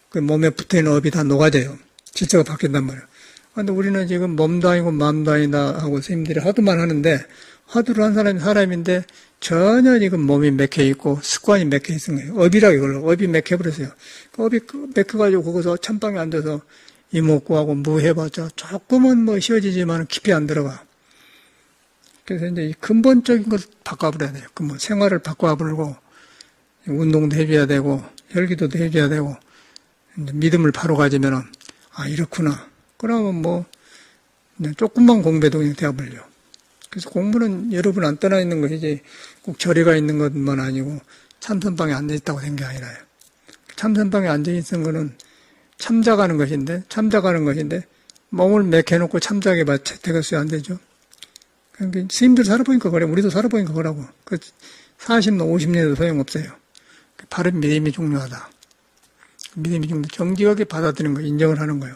그 몸에 붙어있는 업이 다 녹아져요. 질서가 바뀐단 말이에요. 그런데 우리는 지금 몸도 아니고 마음도 아니다 하고 스님들이 화두만 하는데 화두를 한 사람이 사람인데 전혀 지금 몸이 맥혀 있고 습관이 맥혀 있은 거예요. 업이라고 이걸로. 업이 맥혀 버렸어요. 그 업이 맥혀가지고 거기서 찬방에 앉아서 이목구하고 무 해봤자 조금은 뭐 쉬어지지만 깊이 안 들어가. 그래서 이제 이 근본적인 걸 바꿔버려야 돼요. 그 뭐 생활을 바꿔버리고 운동도 해줘야 되고 혈기도도 해줘야 되고 이제 믿음을 바로 가지면은 아 이렇구나. 그러면 뭐 그냥 조금만 공부해도 그냥 되어버려요. 그래서 공부는 여러분 안 떠나 있는 것이지 꼭 절에가 있는 것만 아니고 참선방에 앉아 있다고 된 게 아니라요. 참선방에 앉아 있는 거는 참작하는 것인데 몸을 맥혀놓고 참작해 봐 되겠어요? 안 되죠? 그러니까 스님들 살아보니까 그래. 우리도 살아보니까 그러고. 그 40년, 50년에도 소용없어요. 바른 믿음이 중요하다. 믿음이 중요하다. 정직하게 받아들이는 거, 인정을 하는 거예요.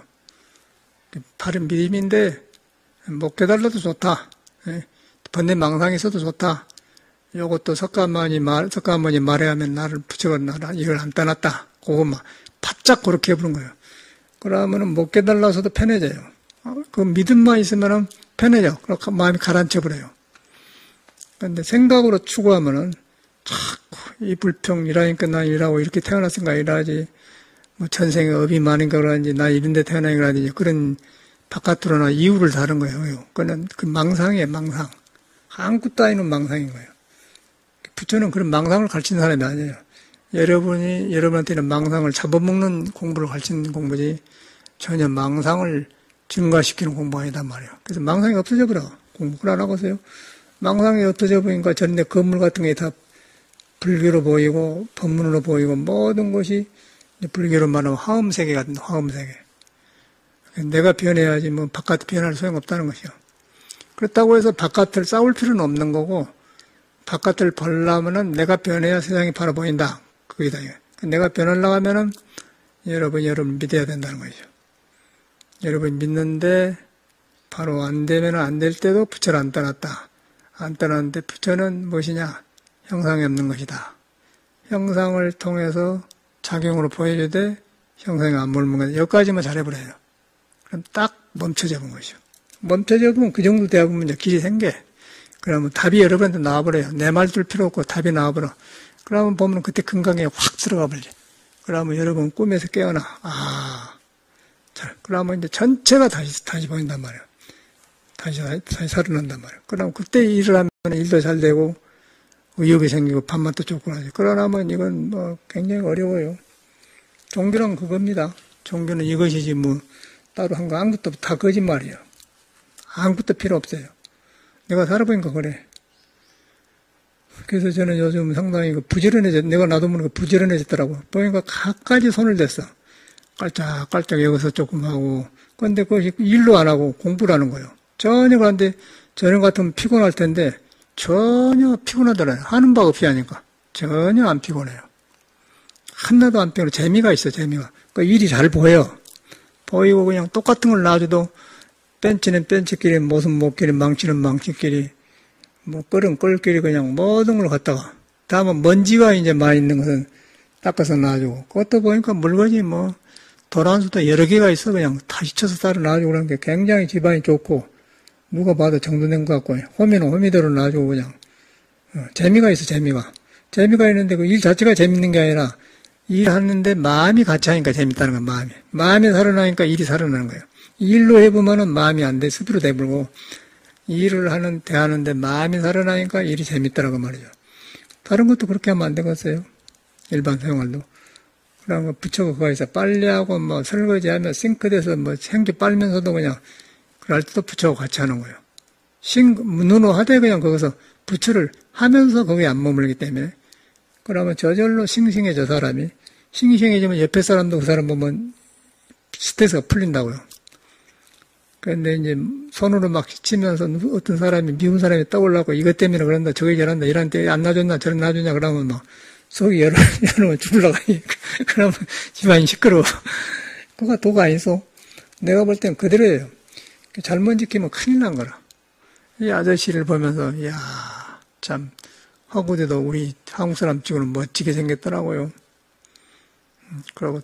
바른 믿음인데 못 깨달아도 좋다. 번뇌 망상이 있어도 좋다. 요것도 석가모니 말해야 하면 나를 부처가 이걸 안 떠났다. 그것만 바짝 그렇게 해보는 거예요. 그러면은 못 깨달아서도 편해져요. 그 믿음만 있으면은 편해져. 그렇게 마음이 가라앉혀버려요. 그런데 생각으로 추구하면은 자꾸 이 불평 일하니까 나 일하고 이렇게 태어났으니까 일하지. 뭐 전생에 업이 많은가 그러는지 나 이런데 태어나니까 그러는지 그런 바깥으로나 이유를 다른 거예요. 그는 그 망상이에요. 망상. 아무것도 아니는 망상인 거예요. 부처는 그런 망상을 가르치는 사람이 아니에요. 여러분한테는 망상을 잡아먹는 공부를 가르치는 공부지 전혀 망상을 증가시키는 공부가 아니단 말이에요. 그래서 망상이 없어져 버려. 공부를 안 하고서요. 망상이 없어져 보니까 저런데 건물 같은 게 다 불교로 보이고 법문으로 보이고 모든 것이 불교로 말하면 화엄세계 같은 화엄세계. 내가 변해야지 뭐 바깥 변할 소용없다는 것이요. 그렇다고 해서 바깥을 싸울 필요는 없는 거고 바깥을 벌려면은 내가 변해야 세상이 바로 보인다. 그게다. 내가 변하려고 하면은 여러분 믿어야 된다는 거죠. 여러분 믿는데 바로 안 되면 안 될 때도 부처를 안 떠났다. 안 떠났는데 부처는 무엇이냐? 형상이 없는 것이다. 형상을 통해서 작용으로 보여주되 형상이 안 물는 거다. 여기까지만 잘해버려요. 그럼 딱 멈춰져 본 것이죠. 멈춰져 보면 그 정도 되어 보면 이제 길이 생겨. 그러면 답이 여러분한테 나와버려요. 내 말 들 필요 없고 답이 나와버려. 그러면 보면 그때 금강에 확 들어가 버려. 그러면 여러분 꿈에서 깨어나. 자, 그러면 이제 전체가 다시 보인단 말이에요. 다시 살아난단 말이에요. 그럼 그때 일을 하면 일도 잘 되고, 의욕이 생기고, 밥맛도 좋고 하죠. 그러나면 이건 뭐 굉장히 어려워요. 종교는 그겁니다. 종교는 이것이지 뭐, 따로 한 거 아무것도 다 거짓말이에요. 아무것도 필요 없어요. 내가 살아보니까 그래. 그래서 저는 요즘 상당히 내가 나도 모르게 부지런해졌더라고. 보니까 갖가지 손을 댔어. 깔짝깔짝 여기서 조금 하고. 근데 그것이 일로 안 하고 공부를 하는 거예요. 전혀 그런데 저녁 같으면 피곤할 텐데 전혀 피곤하더라고요. 하는 바 없이 하니까. 전혀 안 피곤해요. 하나도 안 피곤해. 재미가 있어, 재미가. 그 일이 잘 보여. 보이고 그냥 똑같은 걸 놔줘도 벤치는 벤치끼리, 못은 못끼리, 망치는 망치끼리, 뭐 끓은 끓끼리 그냥 모든 걸 갖다가. 다음은 먼지가 이제 많이 있는 것은 닦아서 놔주고. 그것도 보니까 물건이 뭐 도란수도 여러 개가 있어. 그냥 다시 쳐서 따로 놔주고 그런 게 굉장히 집안이 좋고 누가 봐도 정돈된 것 같고 호미는 호미대로 놔주고 그냥 재미가 있어. 재미가 있는데 그 일 자체가 재밌는 게 아니라 일하는데 마음이 같이 하니까 재밌다는 거야. 마음이 살아나니까 일이 살아나는 거예요. 일로 해보면은 마음이 안 돼. 습으로 돼버리고 일을 대하는데 마음이 살아나니까 일이 재밌더라고 말이죠. 다른 것도 그렇게 하면 안 되겠어요. 일반 생활도. 그러면 부처가 거기서 빨래하고 뭐 설거지하며 싱크대에서 뭐 생기 빨면서도 그냥 그럴 때도 부처가 같이 하는 거예요. 눈으로 하되 그냥 거기서 부처를 하면서 거기에 안 머물기 때문에 그러면 저절로 싱싱해져 사람이. 싱싱해지면 옆에 사람도 그 사람 보면 스트레스가 풀린다고요. 그런데 이제 손으로 막 치면서 어떤 사람이 미운 사람이 떠올라고 이것 때문에 그런다 저게 저런다 이런데 안 놔줬나 저런 놔줬냐 그러면 막 속이 여러분 죽을라가 그러면 집안이 시끄러워. 그거 도가 아니소. 내가 볼 땐 그대로예요. 잘못 지키면 큰일 난 거라. 이 아저씨를 보면서 이야 참 허구대도 우리 한국 사람 치고는 멋지게 생겼더라고요. 그러고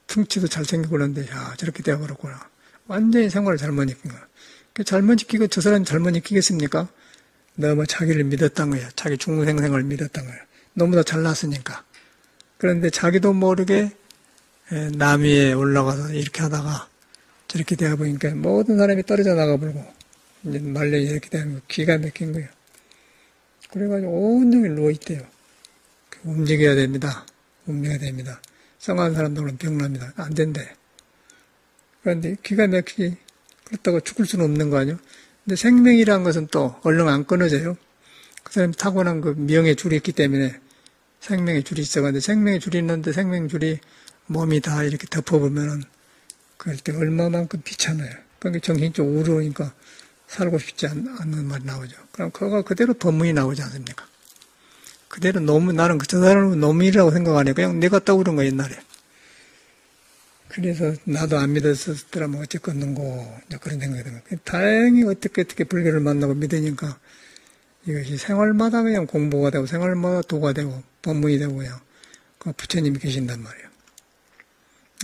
등치도 잘생기고 그러는데 야 저렇게 되어버렸구나. 완전히 생활을 잘못 지킨 거야. 잘못 지키고 저 사람이 잘못 지키겠습니까? 너무 자기를 믿었던 거예요. 자기 중생생을 믿었던 거예요. 너무나 잘났으니까. 그런데 자기도 모르게 남 위에 올라가서 이렇게 하다가 저렇게 되어 보니까 모든 사람이 떨어져 나가버리고 이제 말려 이렇게 되는 거 기가 막힌 거예요. 그래가지고 온종일 누워있대요. 움직여야 됩니다. 움직여야 됩니다. 성한 사람들은 병납니다. 안 된대. 그런데 기가 막히지. 그렇다고 죽을 수는 없는 거 아니에요? 근데 생명이라는 것은 또 얼른 안 끊어져요. 그 사람이 타고난 그 명의 줄이 있기 때문에 생명의 줄이 있어가는데 생명의 줄이 있는데 생명줄이 몸이 다 이렇게 덮어보면은 그럴 때 얼마만큼 비참해요. 그러니까 정신적으로 우울하니까 살고 싶지 않는 말이 나오죠. 그럼 그거 그대로 법문이 나오지 않습니까? 그대로 너무 나는 저 사람은 노문이라고 생각 안 해. 그냥 내가 떠오른 거야 옛날에. 그래서 나도 안 믿었었더라면 어쨌겠는고 그런 생각이 들어요. 다행히 어떻게 불교를 만나고 믿으니까 이것이 생활마다 그냥 공부가 되고 생활마다 도가 되고 법문이 되고 그냥 그 부처님이 계신단 말이에요.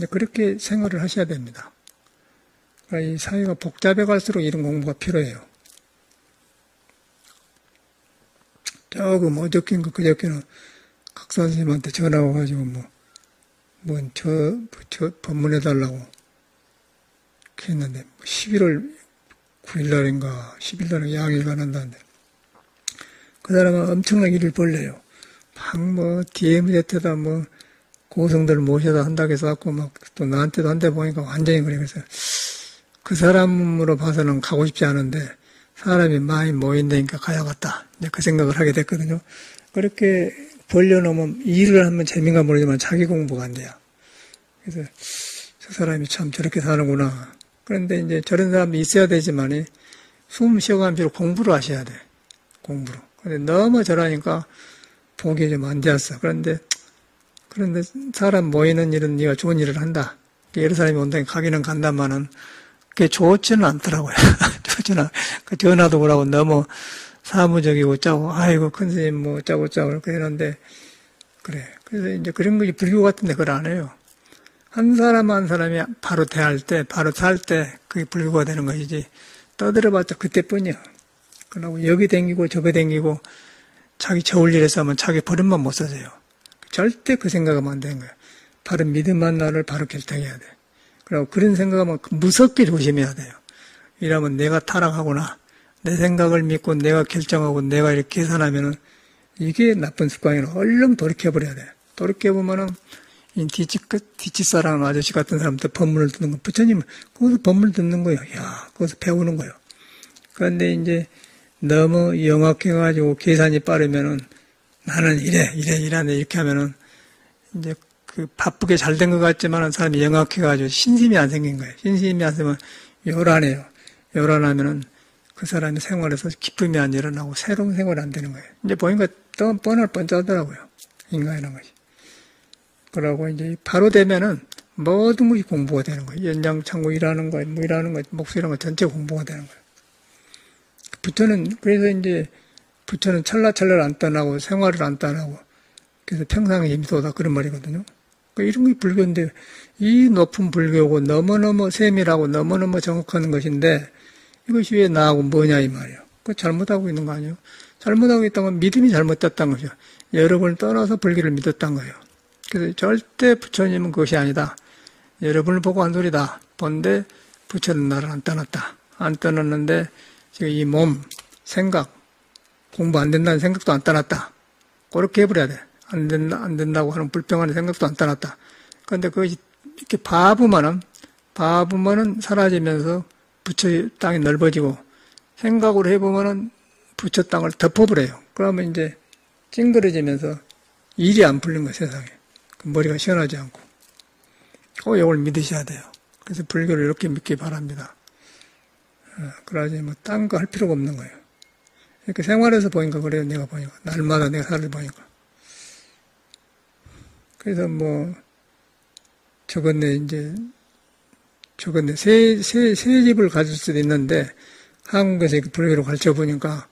그렇게 생활을 하셔야 됩니다. 그러니까 이 사회가 복잡해 갈수록 이런 공부가 필요해요. 조금 어저께인가 그저께는 각 선생님한테 전화 와가지고 저 법문해달라고 했는데 11월 9일날인가 10일날에 양일간 한다는데 그 사람은 엄청나게 일을 벌려요. 막 DMZ에다 고성들 모셔다 한다고 해서 갖고 또 나한테도 한대 보니까 완전히 그래. 그래서 그 사람으로 봐서는 가고 싶지 않은데 사람이 많이 모인다니까 가야겠다. 이제 그 생각을 하게 됐거든요. 그렇게 벌려놓으면 일을 하면 재미가 모르지만 자기 공부가 안 돼요. 그래서 저 사람이 참 저렇게 사는구나. 그런데 이제 저런 사람이 있어야 되지만 숨 쉬어가면서 공부를 하셔야 돼. 공부로. 근데 너무 저러니까 보기 좀 안 좋았어. 그런데 사람 모이는 일은 네가 좋은 일을 한다. 여러 사람이 온다니 가기는 간다마는 그게 좋지는 않더라고요. 좋지는 그 전화도 오라고 너무 사무적이고 짜고 아이고 큰 스님 짜고 그렇게 했는데 그래. 그래서 이제 그런 것이 불교 같은데 그걸 안 해요. 한 사람 한 사람이 바로 대할 때 바로 살 때 그게 불교가 되는 것이지 떠들어봤자 그때뿐이야. 그러고 여기 댕기고 저기 댕기고 자기 저울 일에서 하면 자기 버릇만 못 써져요. 절대 그 생각하면 안 되는 거예요. 바로 믿음한 나를 바로 결정해야 돼. 그리고 그런 생각하면 무섭게 조심해야 돼요. 이러면 내가 타락하거나 내 생각을 믿고 내가 결정하고 내가 이렇게 계산하면은 이게 나쁜 습관이라 얼른 돌이켜버려야 돼. 돌이켜보면은 뒷집사람 아저씨 같은 사람한테 법문을 듣는 거, 부처님은 거기서 법문을 듣는 거예요. 야, 거기서 배우는 거예요. 그런데 이제 너무 영악해가지고 계산이 빠르면은 나는 이라네 이렇게 하면은 이제 그 바쁘게 잘 된 것 같지만은 사람이 영악해가지고 신심이 안 생긴 거예요. 신심이 안 생기면 요란해요. 요란하면은 그 사람의 생활에서 기쁨이 안 일어나고 새로운 생활이 안 되는 거예요. 이제 보니까 또 뻔할 뻔하더라고요. 인간이라는 것이. 그러고 이제 바로 되면은 모든 것이 공부가 되는 거예요. 연장창고 일하는 거, 일하는 거, 목소리라는 거 전체 공부가 되는 거예요. 그래서 이제 부처는 찰나찰나를 안 떠나고 생활을 안 떠나고 그래서 평상의 임소다 그런 말이거든요. 그러니까 이런 게 불교인데 이 높은 불교고 너무너무 세밀하고 너무너무 정확한 것인데 이것이 왜 나하고 뭐냐 이 말이에요. 그거 잘못하고 있는 거 아니에요? 잘못하고 있다는 건 믿음이 잘못됐다는 거죠. 여러분을 떠나서 불교를 믿었다는 거예요. 그래서 절대 부처님은 그것이 아니다. 여러분을 보고 한 소리다. 본데 부처는 나를 안 떠났다. 안 떠났는데 지금 이 몸, 생각, 공부 안 된다는 생각도 안 떠났다. 그렇게 해버려야 돼. 안 된다고 하는 불평하는 생각도 안 떠났다. 그런데 그것이 이렇게 바보만은 사라지면서 부처 땅이 넓어지고 생각으로 해보면은 부처 땅을 덮어버려요. 그러면 이제 찡그러지면서 일이 안 풀린 거예요, 세상에. 머리가 시원하지 않고. 이걸 믿으셔야 돼요. 그래서 불교를 이렇게 믿기 바랍니다. 그러지 딴 거 할 필요가 없는 거예요. 이렇게 생활에서 보니까 그래요, 내가 보니까. 날마다 내가 살을 보니까. 그래서 새 집을 가질 수도 있는데, 한국에서 이렇게 불교를 가르쳐 보니까,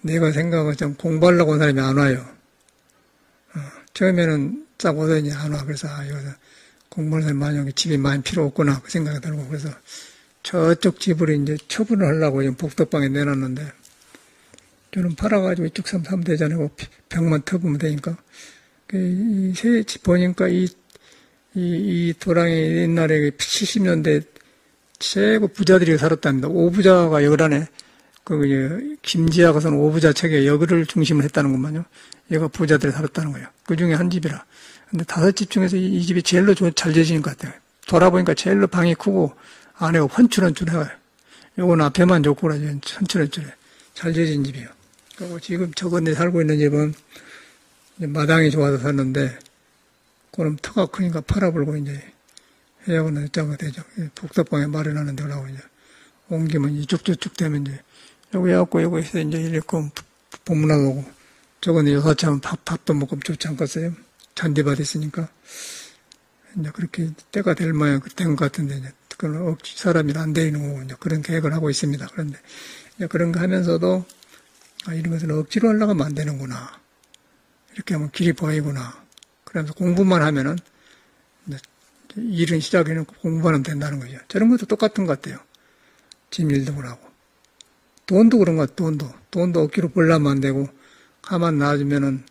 내가 생각하면 좀 공부하려고 온 사람이 안 와요. 처음에는 딱 오더니 안 와. 그래서, 여기서 공부하는 사람이 많이 오고 집이 많이 필요 없구나. 그 생각이 들고. 그래서 저쪽 집을 이제 처분을 하려고 복덕방에 내놨는데, 저는 팔아가지고 이쪽 사면 되잖아요. 벽만 터보면 되니까. 보니까 이 도랑이 옛날에 70년대 최고 부자들이 살았답니다. 5부자가 여란에 김지아가 쓴 5부자 책에 여기를 중심으로 했다는것만요. 얘가 부자들이 살았다는 거예요. 그 중에 한 집이라. 근데 5집 중에서 이 집이 제일로 잘 지어진 것 같아요. 돌아보니까 제일로 방이 크고 안에가 헌출헌출해요. 요건 앞에만 좋고 그러죠. 헌출헌출해. 잘 지어진 집이에요. 그리고 지금 저건데 살고 있는 집은 마당이 좋아서 샀는데 그럼 터가 크니까 팔아버리고 이제 해야하고는 어쩌고 되죠. 복덕방에 마련하는 데라고 이제 옮기면 이쪽 저쪽 되면 이제 여기 해갖고 여기서 이제 이렇게 본문하고 오고 저건 요사처럼 밥도 먹고 좋지 않겠어요? 잔디밭 있으니까 이제 그렇게 때가 될 모양 된 것 같은데 이제 그건 억지 사람이 안 되는 거고 이제 그런 계획을 하고 있습니다. 그런데 이제 그런 거 하면서도 이런 것을 억지로 하려고 하면 안 되는구나. 이렇게 하면 길이 보이구나. 그러면서 공부만 하면은 일은 시작해놓고 공부만 하면 된다는 거죠. 저런 것도 똑같은 것 같아요. 집 일도 그러고. 돈도 그런 것 같아요. 돈도 억지로 벌려면 안 되고 가만 놔주면은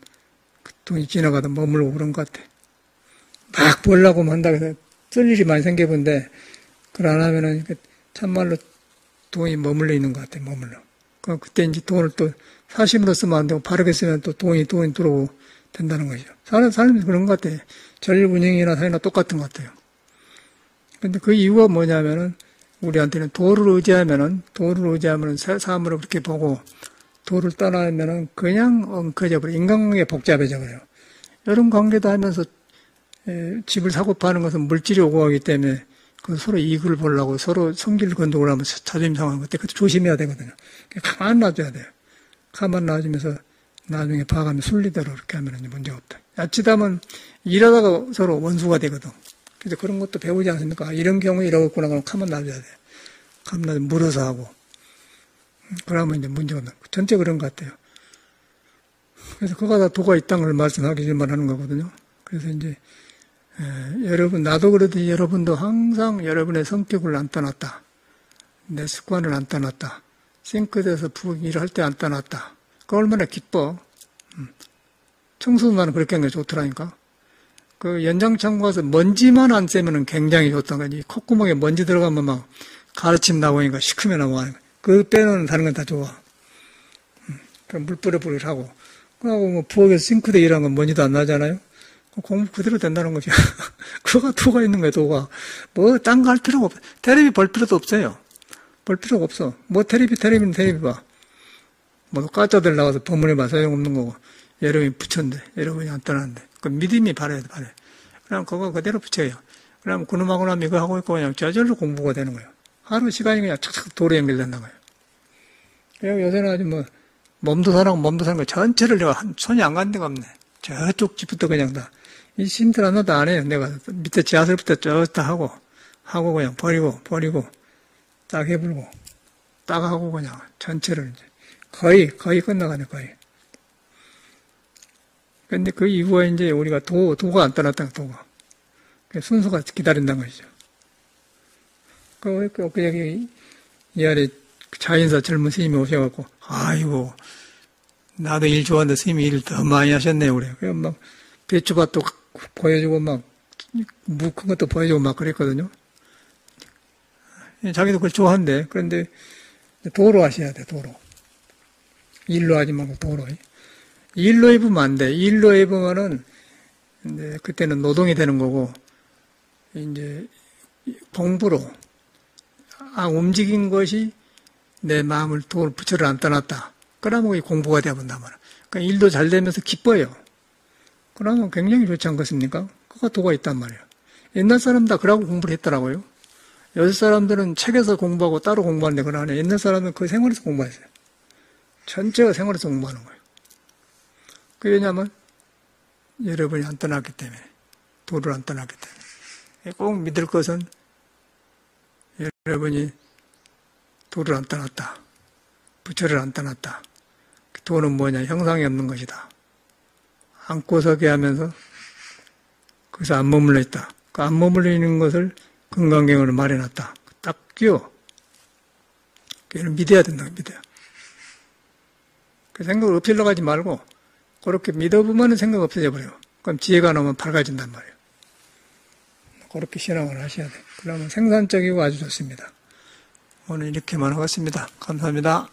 그 돈이 지나가다 머물고 그런 것 같아. 막 벌려고 한다고 해서 쓸 일이 많이 생겨본데 그걸 안 하면은 참말로 돈이 머물러 있는 것 같아. 머물러. 그때 이제 돈을 또 사심으로 쓰면 안 되고 바르게 쓰면 또 돈이 들어오고 된다는 거죠. 사람이 그런 것 같아요. 전일 운영이나 사회나 똑같은 것 같아요. 근데 그 이유가 뭐냐면은 우리한테는 도를 의지하면은 사람으로 그렇게 보고 도를 떠나면은 그냥 엉켜져버려. 인간관계가 복잡해져버려요. 이런 관계도 하면서 집을 사고 파는 것은 물질이 오고 가기 때문에 그 서로 이익을 보려고 서로 성질을 건드고 하면 자존심 상하는 것 같아요. 그때 조심해야 되거든요. 가만 놔줘야 돼요. 가만 놔주면서 나중에 봐가면 순리대로 이렇게 하면 문제가 없다. 야치다면 일하다가 서로 원수가 되거든. 그래서 그런 것도 배우지 않습니까? 이런 경우에 이러고 있구나. 그러면 가만 놔줘야 돼. 가만 놔주면 물어서 하고. 그러면 이제 문제가 없다. 전체 그런 것 같아요. 그래서 그거 다 도가 있다는 걸 말씀하기만 하는 거거든요. 그래서 이제 여러분, 나도 그러듯이 여러분도 항상 여러분의 성격을 안 떠났다. 내 습관을 안 떠났다. 싱크대에서 일을 할 때 안 떠났다. 그 얼마나 기뻐. 청소도 나는 그렇게 하는 게 좋더라니까. 그 연장창고 가서 먼지만 안 쐬면은 굉장히 좋던 거지. 콧구멍에 먼지 들어가면 막 가르침 나오니까 시큼해 나오고 그 빼놓는 다른 건 다 좋아. 그럼 물 뿌려뿌려 하고. 그러고 뭐 부엌에서 싱크대 일하는 건 먼지도 안 나잖아요. 공부 그대로 된다는 거죠. 그거가 도가 있는 거예요, 도가. 뭐, 딴 거 할 필요가 없어. 테레비 볼 필요도 없어요. 볼 필요가 없어. 뭐, 테레비는 테레비 봐. 뭐, 가짜들 나와서 법문에 봐. 소용없는 거고. 여러분이 붙였는데, 여러분이 안 떠났는데. 그 믿음이 바라야 돼, 바래. 그럼 그거 그대로 붙여요. 그럼 그놈하고 나면 이거 하고 있고 그냥 저절로 공부가 되는 거예요. 하루 시간이 그냥 착착 도로 연결된다는 거예요. 그리고 요새는 아주 뭐, 몸도 사는 거 전체를 내가 손이 안 가는 데가 없네. 저쪽 집부터 그냥 다. 이 심들 하나도 안 해요. 내가 밑에 지하철부터 쭉 다 하고 그냥 버리고, 딱 해불고, 딱 하고 그냥 전체를 이제 거의 끝나가네, 거의. 근데 그 이후에 이제 우리가 도가 안 떠났다, 도가. 순서가 기다린다는 것이죠. 그 여기 이 아래 자연사 젊은 스님이 오셔갖고, 아이고, 나도 일 좋아하는데 스님이 일 더 많이 하셨네요, 그래. 그래서 막 배추밭도 보여주고 막 무 큰 것도 보여주고 막 그랬거든요. 자기도 그걸 좋아한대. 그런데 도로 하셔야 돼, 도로. 일로 하지 말고 도로. 일로 해보면 안 돼. 일로 해보면은 이제 그때는 노동이 되는 거고 이제 공부로 움직인 것이 내 마음을 도로 부처를 안 떠났다. 그러면 공부가 되어본단 말이야. 그러니까 일도 잘 되면서 기뻐요. 그러면 굉장히 좋지 않겠습니까? 그거 도가 있단 말이에요. 옛날 사람 다 그러고 공부를 했더라고요. 요새 사람들은 책에서 공부하고 따로 공부하는데 그러네 옛날 사람은 그 생활에서 공부했어요. 전체가 생활에서 공부하는 거예요. 그 왜냐하면 여러분이 안 떠났기 때문에, 도를 안 떠났기 때문에. 꼭 믿을 것은 여러분이 도를 안 떠났다. 부처를 안 떠났다. 도는 뭐냐? 형상이 없는 것이다. 안고 서게 하면서 거기서 안 머물러 있다. 그 안 머물러 있는 것을 금강경으로 말해놨다. 딱 끼워. 그걸 믿어야 된다. 믿어요. 그 생각을 없애려고 하지 말고 그렇게 믿어보면 생각 없어져 버려요. 그럼 지혜가 나오면 밝아진단 말이에요. 그렇게 신앙을 하셔야 돼요. 그러면 생산적이고 아주 좋습니다. 오늘 이렇게만 하겠습니다. 감사합니다.